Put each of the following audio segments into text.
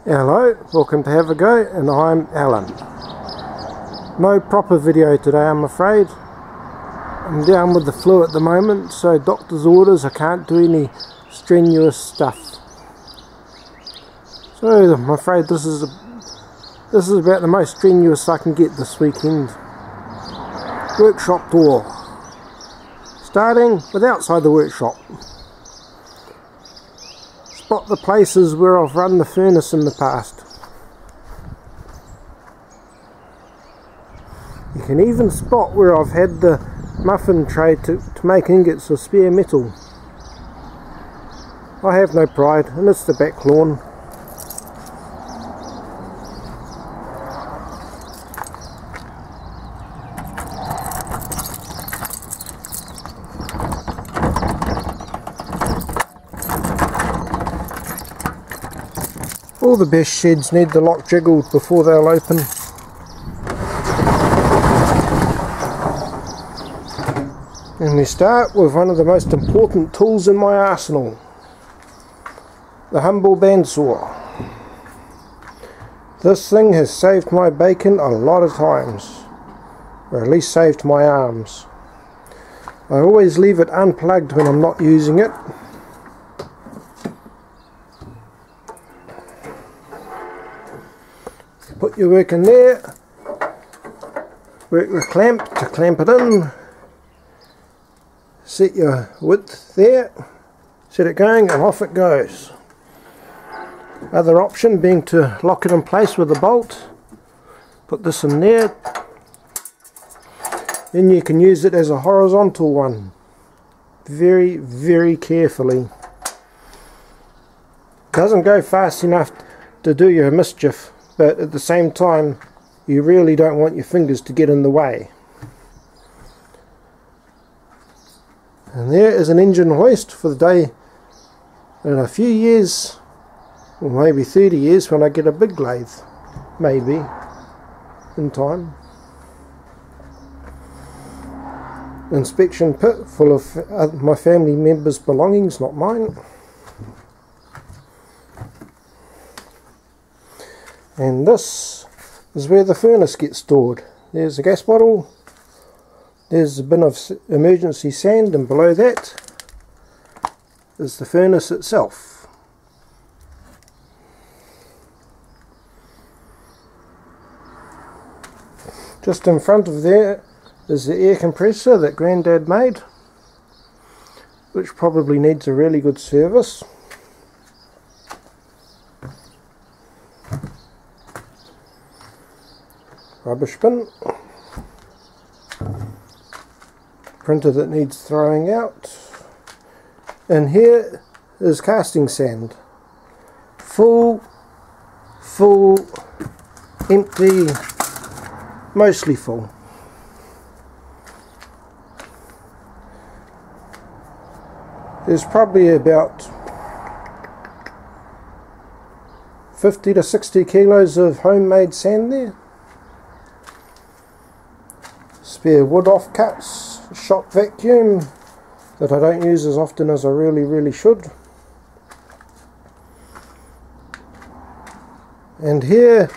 Hello, welcome to Have a Go, and I'm Alan. No proper video today, I'm afraid. I'm down with the flu at the moment, so doctor's orders, I can't do any strenuous stuff. So I'm afraid this is about the most strenuous I can get this weekend. Workshop tour. Starting with outside the workshop. Spot the places where I've run the furnace in the past. You can even spot where I've had the muffin tray to make ingots of spare metal. I have no pride, and it's the back lawn. All the best sheds need the lock jiggled before they'll open. And we start with one of the most important tools in my arsenal, the humble bandsaw. This thing has saved my bacon a lot of times, or at least saved my arms. I always leave it unplugged when I'm not using it. Put your work in there, work the clamp to clamp it in, set your width there, set it going, and off it goes. Other option being to lock it in place with a bolt. Put this in there, then you can use it as a horizontal one, very, very carefully. Doesn't go fast enough to do you a mischief, but at the same time you really don't want your fingers to get in the way. And there is an engine hoist for the day in a few years, or maybe 30 years, when I get a big lathe, maybe in time. Inspection pit full of my family members' belongings, not mine. And this is where the furnace gets stored. There's a gas bottle, there's a bin of emergency sand, and below that is the furnace itself. Just in front of there is the air compressor that Grandad made, which probably needs a really good service. Rubbish bin, printer that needs throwing out, and here is casting sand, full, empty, mostly full. There's probably about 50 to 60 kilos of homemade sand there. Spare wood offcuts, shop vacuum that I don't use as often as I really should. And here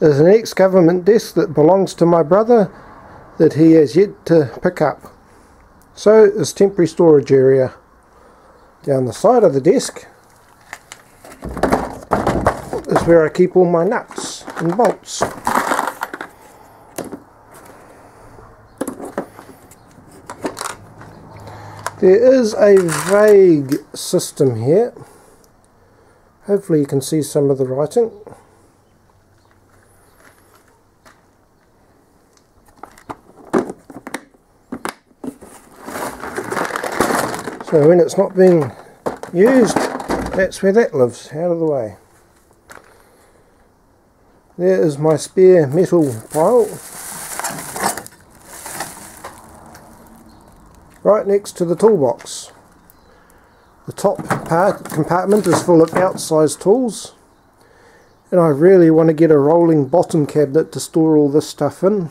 is an ex-government desk that belongs to my brother that he has yet to pick up. So is temporary storage area. Down the side of the desk is where I keep all my nuts and bolts. There is a vague system here. Hopefully you can see some of the writing. So when it's not being used, that's where that lives, out of the way. There is my spare metal pile, right next to the toolbox. The top compartment is full of outsized tools, and I really want to get a rolling bottom cabinet to store all this stuff in.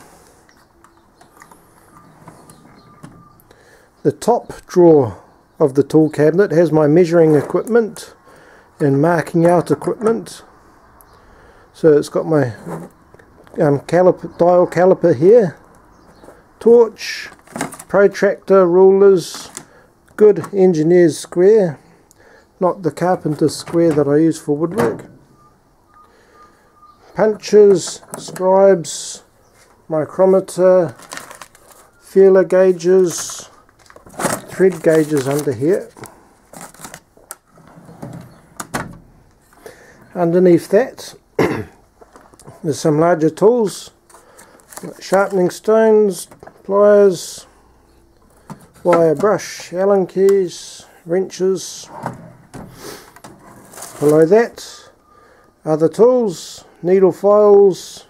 The top drawer of the tool cabinet has my measuring equipment and marking out equipment, So it's got my dial caliper here, torch, protractor, rulers, good engineer's square, not the carpenter's square that I use for woodwork, punches, scribes, micrometer, feeler gauges, thread gauges under here. Underneath that there's some larger tools, like sharpening stones, pliers, wire brush, Allen keys, wrenches. Below that, other tools, needle files,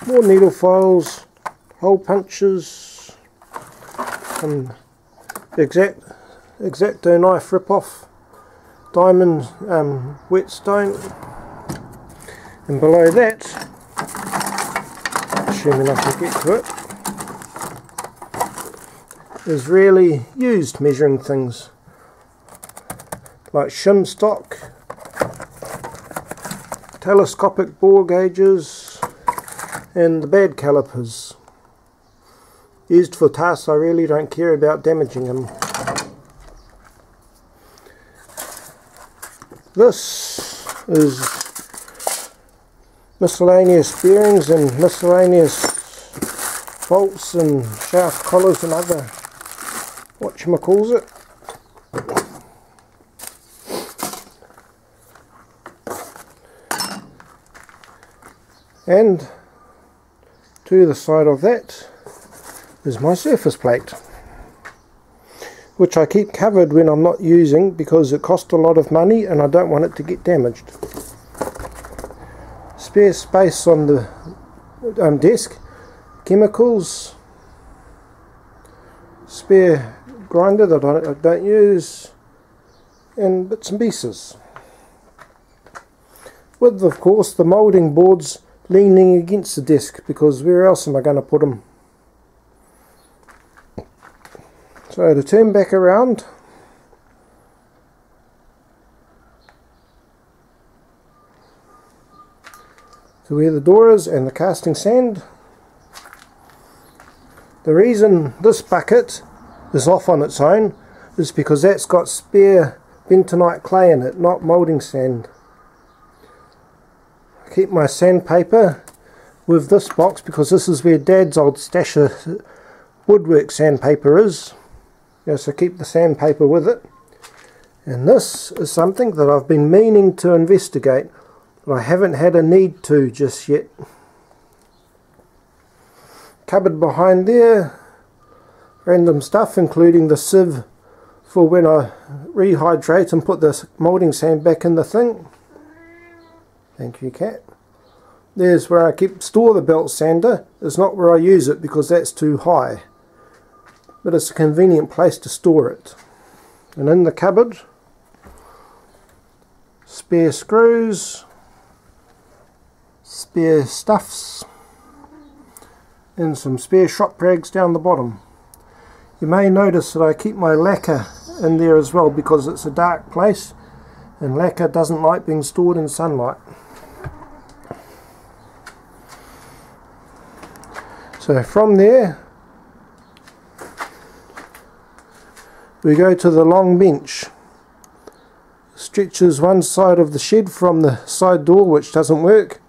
more needle files, hole punches, some X-Acto knife rip-off, diamond whetstone, and below that, assuming I can get to it, is really used measuring things like shim stock, telescopic bore gauges, and the bad calipers, used for tasks I really don't care about damaging them. This is miscellaneous bearings and miscellaneous bolts and shaft collars and other whatchamacalls it. And to the side of that is my surface plate, which I keep covered when I'm not using because it costs a lot of money and I don't want it to get damaged. Spare space on the desk, chemicals, spare grinder that I don't use, and bits and pieces. With, of course, the moulding boards leaning against the desk, because where else am I going to put them? So to turn back around, to where the door is and the casting sand. The reason this bucket is off on its own is because that's got spare bentonite clay in it, not moulding sand. I keep my sandpaper with this box because this is where Dad's old stash of woodwork sandpaper is. So keep the sandpaper with it. And this is something that I've been meaning to investigate, but I haven't had a need to just yet. Cupboard behind there, random stuff including the sieve for when I rehydrate and put the moulding sand back in the thing. Thank you, cat. There's where I store the belt sander. It's not where I use it because that's too high, but it's a convenient place to store it. And in the cupboard, spare screws, spare stuffs, and some spare shop rags down the bottom. You may notice that I keep my lacquer in there as well because it's a dark place and lacquer doesn't like being stored in sunlight. So from there we go to the long bench. Stretches one side of the shed from the side door, which doesn't work,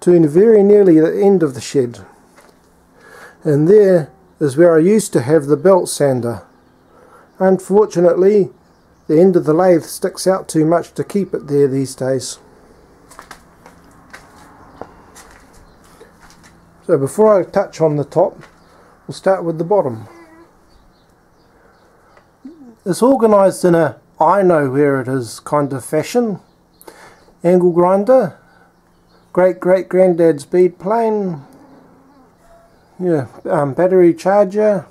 to very nearly the end of the shed. And there is where I used to have the belt sander. Unfortunately, the end of the lathe sticks out too much to keep it there these days. So before I touch on the top, we'll start with the bottom. It's organised in a I know where it is kind of fashion. Angle grinder, great-great-granddad's bead plane, battery charger,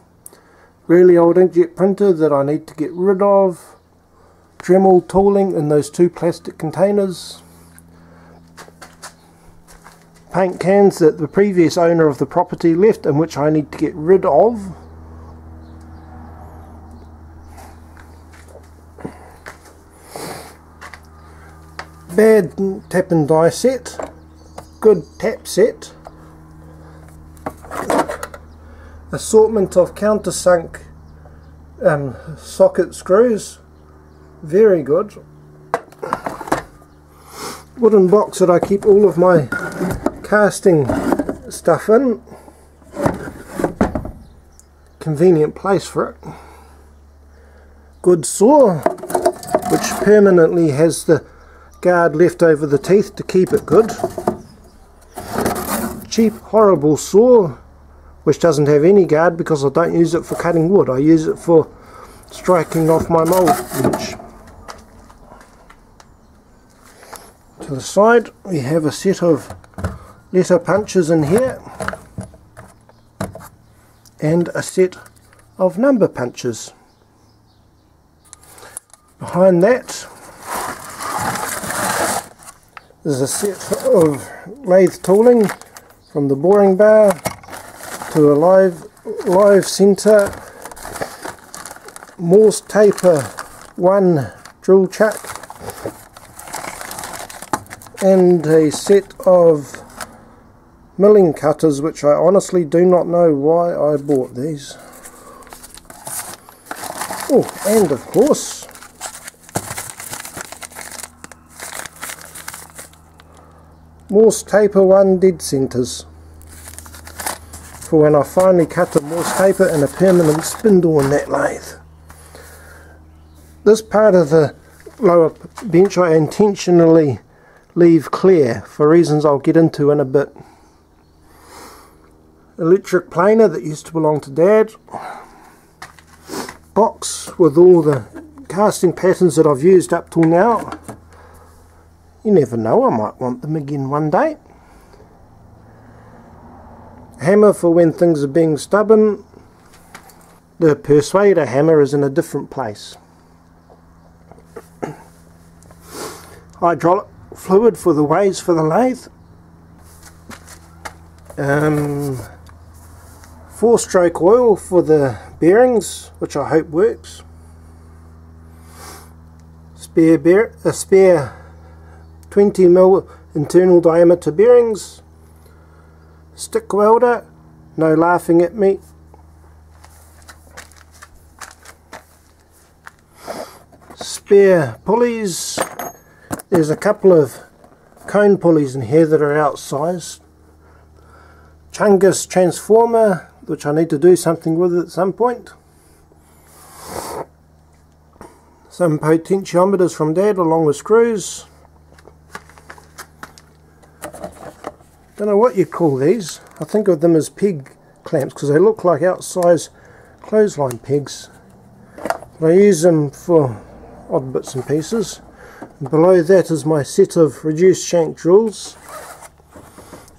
really old inkjet printer that I need to get rid of, Dremel tooling in those two plastic containers, paint cans that the previous owner of the property left and which I need to get rid of, bad tap and die set, good tap set, assortment of countersunk socket screws, very good. Wooden box that I keep all of my casting stuff in, convenient place for it. Good saw, which permanently has the guard left over the teeth to keep it good. Cheap, horrible saw, which doesn't have any guard because I don't use it for cutting wood. I use it for striking off my mould bench. To the side we have a set of letter punches in here and a set of number punches. Behind that is a set of lathe tooling, from the boring bar to a live centre, Morse taper 1 drill chuck, and a set of milling cutters, which I honestly do not know why I bought these. Oh, and of course Morse taper 1 dead centres, for when I finally cut the Morse taper and a permanent spindle in that lathe. This part of the lower bench I intentionally leave clear for reasons I'll get into in a bit. Electric planer that used to belong to Dad. Box with all the casting patterns that I've used up till now. You never know, I might want them again one day. Hammer for when things are being stubborn. The persuader hammer is in a different place. Hydraulic fluid for the ways for the lathe. 4-stroke oil for the bearings, which I hope works. A spare 20mm internal diameter bearings. Stick welder, no laughing at me. Spare pulleys. There's a couple of cone pulleys in here that are outsized. Chungus transformer, which I need to do something with at some point. Some potentiometers from Dad along with screws. Don't know what you call these. I think of them as peg clamps because they look like outsized clothesline pegs. But I use them for odd bits and pieces. And below that is my set of reduced shank drills,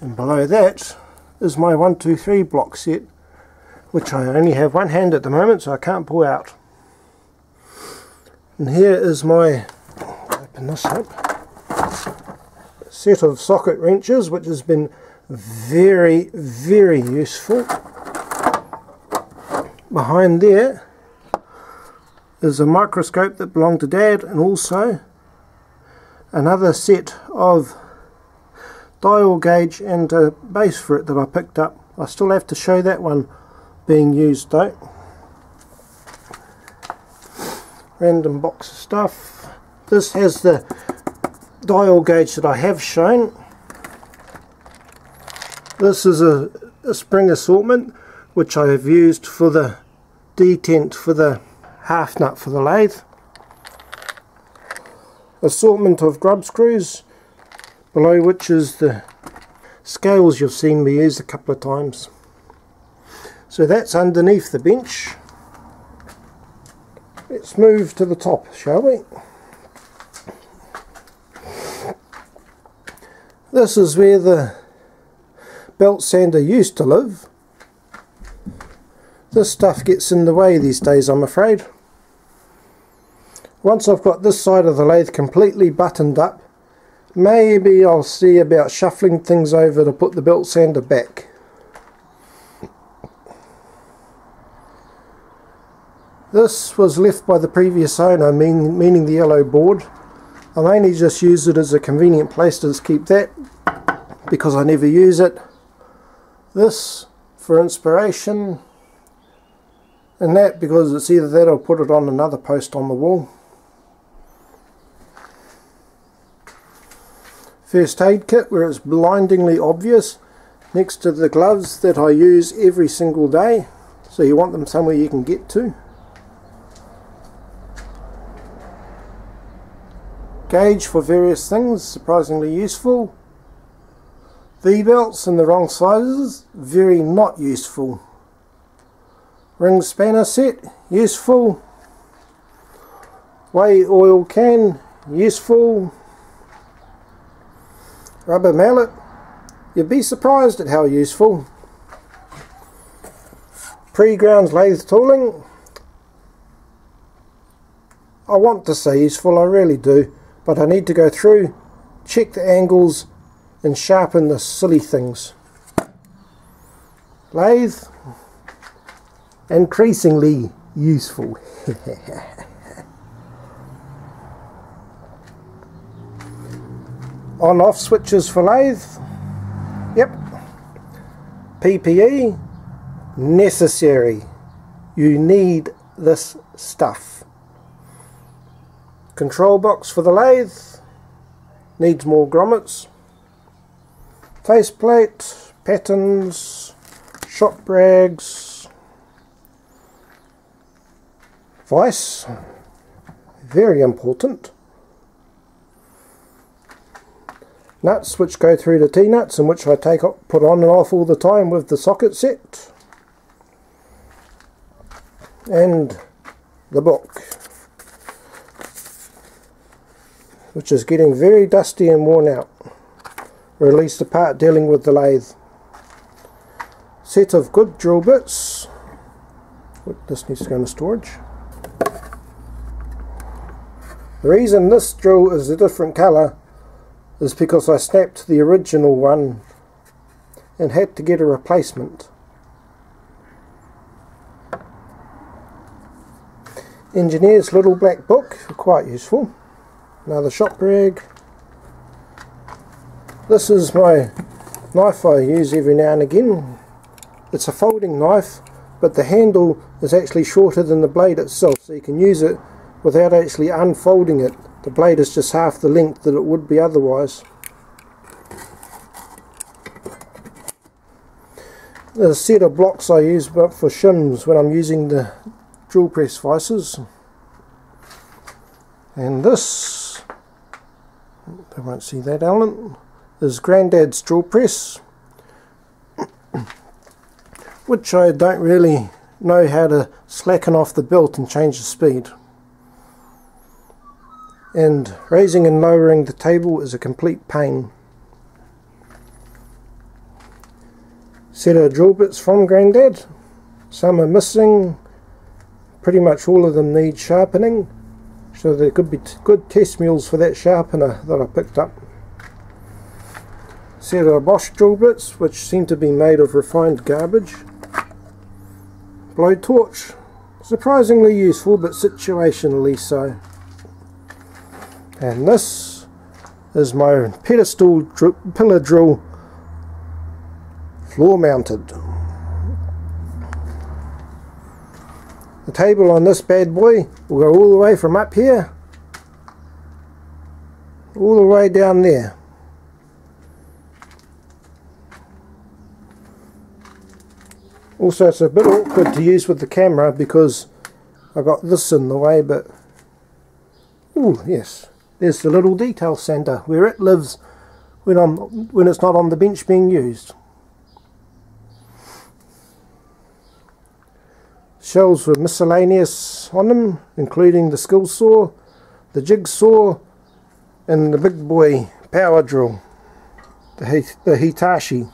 and below that is my 1, 2, 3 block set, which I only have one hand at the moment, so I can't pull out. And here is my, open this up, set of socket wrenches, which has been very, very useful. Behind there is a microscope that belonged to Dad, and also another set of dial gauge and a base for it that I picked up. I still have to show that one being used though. Random box of stuff. This has the dial gauge that I have shown. This is a spring assortment which I have used for the detent for the half nut for the lathe. Assortment of grub screws, below which is the scales you've seen me use a couple of times. So that's underneath the bench. Let's move to the top, shall we? This is where the belt sander used to live. This stuff gets in the way these days, I'm afraid. Once I've got this side of the lathe completely buttoned up, maybe I'll see about shuffling things over to put the belt sander back. This was left by the previous owner, meaning the yellow board. I mainly just use it as a convenient place to just keep that because I never use it. This for inspiration, and that because it's either that or put it on another post on the wall. First aid kit where it's blindingly obvious next to the gloves that I use every single day, so you want them somewhere you can get to. Gauge for various things, surprisingly useful. V-belts in the wrong sizes, very not useful. Ring spanner set, useful. Whey oil can, useful. Rubber mallet, you'd be surprised at how useful. Pre-grounds lathe tooling, I want to say useful, I really do, but I need to go through, check the angles and sharpen the silly things. Lathe, increasingly useful. On-off switches for lathe, yep. PPE, necessary. You need this stuff. Control box for the lathe, needs more grommets. Faceplate, patterns, shop rags, vice, very important. Nuts which go through the T-nuts and which I put on and off all the time with the socket set. And the book, which is getting very dusty and worn out, or at least the part dealing with the lathe. Set of good drill bits. This needs to go into storage. The reason this drill is a different colour is because I snapped the original one and had to get a replacement. Engineer's little black book, quite useful. Another shop rag. This is my knife I use every now and again. It's a folding knife, but the handle is actually shorter than the blade itself, so you can use it without actually unfolding it. The blade is just half the length that it would be otherwise. There's a set of blocks I use for shims when I'm using the drill press vices. And this, they won't see that, Alan, is Grandad's drill press, which I don't really know how to slacken off the belt and change the speed. And raising and lowering the table is a complete pain. Set of drill bits from Grandad. Some are missing. Pretty much all of them need sharpening. So there could be good test mules for that sharpener that I picked up. Set of Bosch drill bits, which seem to be made of refined garbage. Blowtorch, surprisingly useful but situationally so. And this is my pedestal pillar drill, floor mounted. The table on this bad boy will go all the way from up here all the way down there. Also, it's a bit awkward to use with the camera because I got this in the way, but ooh, yes, there's the little detail centre where it lives when it's not on the bench being used. Shelves with miscellaneous on them, including the skill saw, the jigsaw, and the big boy power drill, the Hitachi.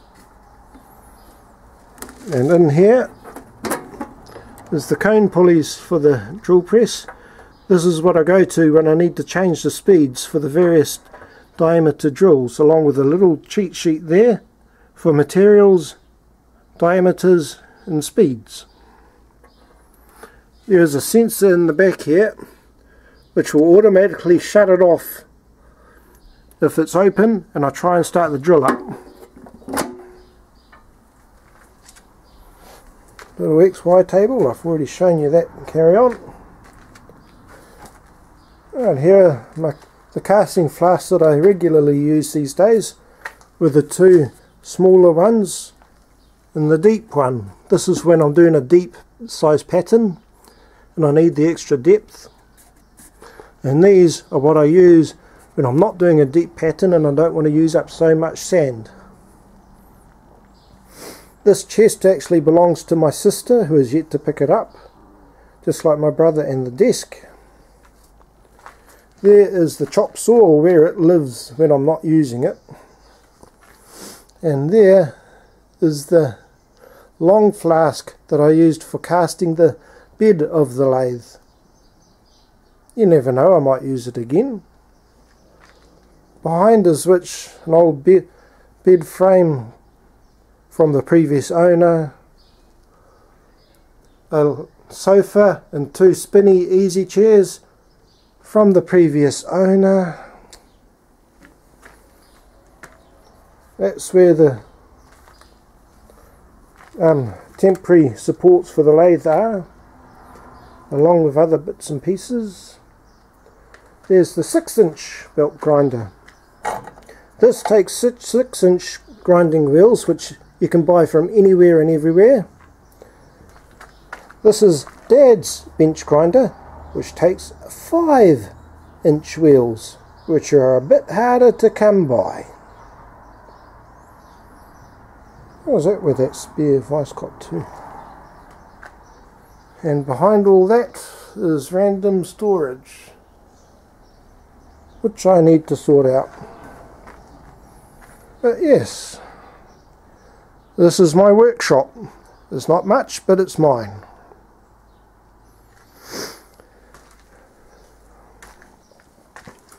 And in here is the cone pulleys for the drill press. This is what I go to when I need to change the speeds for the various diameter drills, along with a little cheat sheet there for materials, diameters and speeds. There is a sensor in the back here which will automatically shut it off if it's open and I try and start the drill up. Little XY table, I've already shown you that, and carry on. And here are the casting flasks that I regularly use these days, with the two smaller ones and the deep one. This is when I'm doing a deep size pattern and I need the extra depth. And these are what I use when I'm not doing a deep pattern and I don't want to use up so much sand. This chest actually belongs to my sister, who has yet to pick it up, just like my brother and the desk. There is the chop saw, where it lives when I'm not using it. And there is the long flask that I used for casting the bed of the lathe. You never know, I might use it again. Behind is an old bed frame from the previous owner, a sofa and two spinny easy chairs from the previous owner. That's where the temporary supports for the lathe are, along with other bits and pieces. There's the 6-inch belt grinder. This takes 6-inch grinding wheels, which you can buy from anywhere and everywhere. This is Dad's bench grinder, which takes 5-inch wheels, which are a bit harder to come by. What was that with that spare vice cop too? And behind all that is random storage, which I need to sort out. But yes, this is my workshop. It's not much, but it's mine.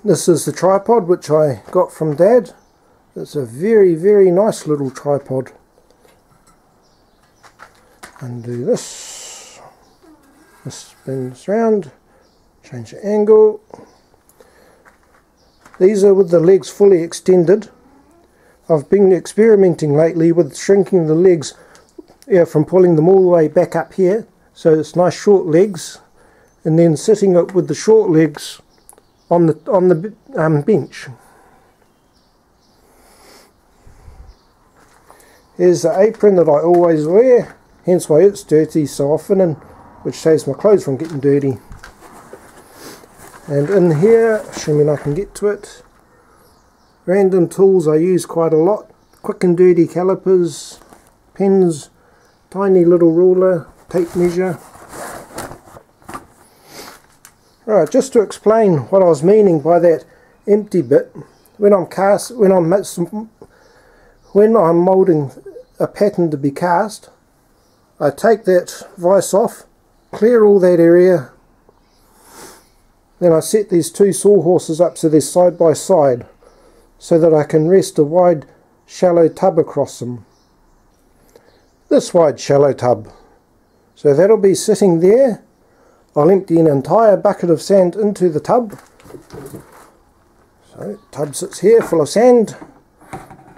This is the tripod which I got from Dad. It's a very, very nice little tripod. Undo this. This spins round. Change the angle. These are with the legs fully extended. I've been experimenting lately with shrinking the legs, from pulling them all the way back up here, so it's nice short legs, and then sitting it with the short legs on the bench. Here's the apron that I always wear, hence why it's dirty so often, and which saves my clothes from getting dirty. And in here, assuming I can get to it, random tools I use quite a lot. Quick and dirty calipers, pens, tiny little ruler, tape measure. Right, just to explain what I was meaning by that empty bit, when I'm moulding a pattern to be cast, I take that vise off, clear all that area, then I set these two sawhorses up so they're side by side, so that I can rest a wide shallow tub across them. This wide shallow tub. So that'll be sitting there. I'll empty an entire bucket of sand into the tub. So the tub sits here full of sand.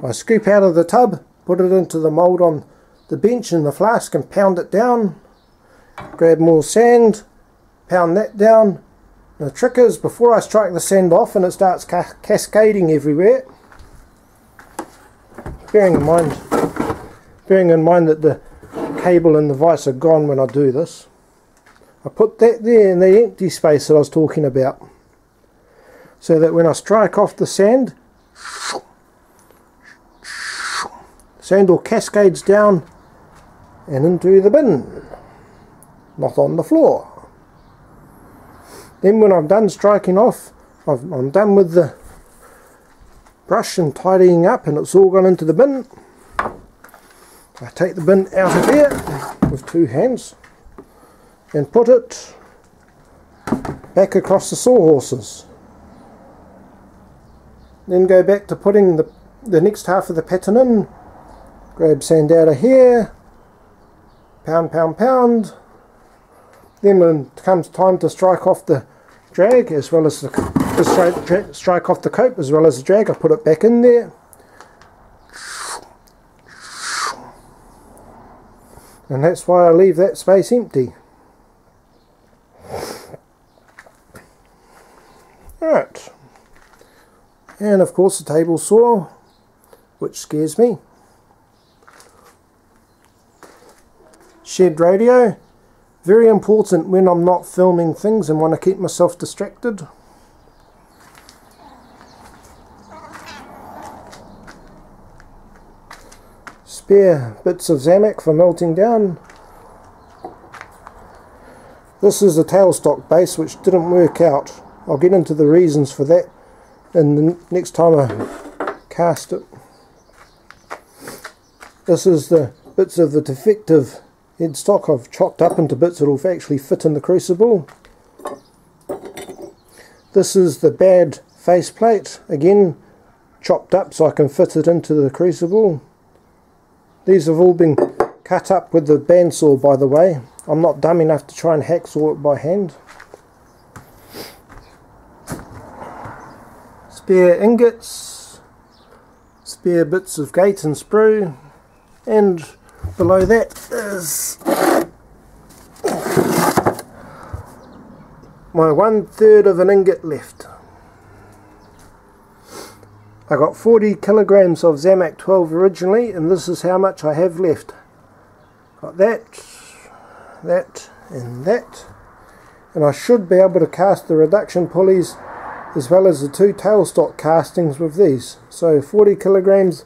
I scoop out of the tub, put it into the mould on the bench in the flask and pound it down. Grab more sand, pound that down. The trick is, before I strike the sand off and it starts cascading everywhere, bearing in mind that the cable and the vise are gone when I do this, I put that there in the empty space that I was talking about, so that when I strike off the sand, sand all cascades down and into the bin, not on the floor. Then when I'm done striking off, I'm done with the brush and tidying up, and it's all gone into the bin. I take the bin out of here with two hands and put it back across the sawhorses. Then go back to putting the next half of the pattern in. Grab sand out of here, pound, pound, pound. Then when it comes time to strike off the drag as well as the the strike off the cope as well as the drag. I put it back in there. And that's why I leave that space empty. Right. And of course the table saw, which scares me. Shed radio. Very important when I'm not filming things and want to keep myself distracted. Spare bits of Zamac for melting down. This is a tailstock base which didn't work out. I'll get into the reasons for that in the next time I cast it. This is the bits of the defective headstock I've chopped up into bits that will actually fit in the crucible. This is the bad faceplate, again chopped up so I can fit it into the crucible. These have all been cut up with the bandsaw, by the way. I'm not dumb enough to try and hacksaw it by hand. Spare ingots, spare bits of gate and sprue, and below that is my 1/3 of an ingot left. I got 40 kilograms of Zamac 12 originally, and this is how much I have left. Got that, that, and that. And I should be able to cast the reduction pulleys as well as the 2 tailstock castings with these. So 40 kilograms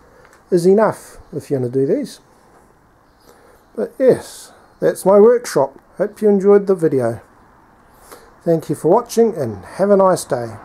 is enough if you're going to do these. But yes, that's my workshop. Hope you enjoyed the video. Thank you for watching and have a nice day.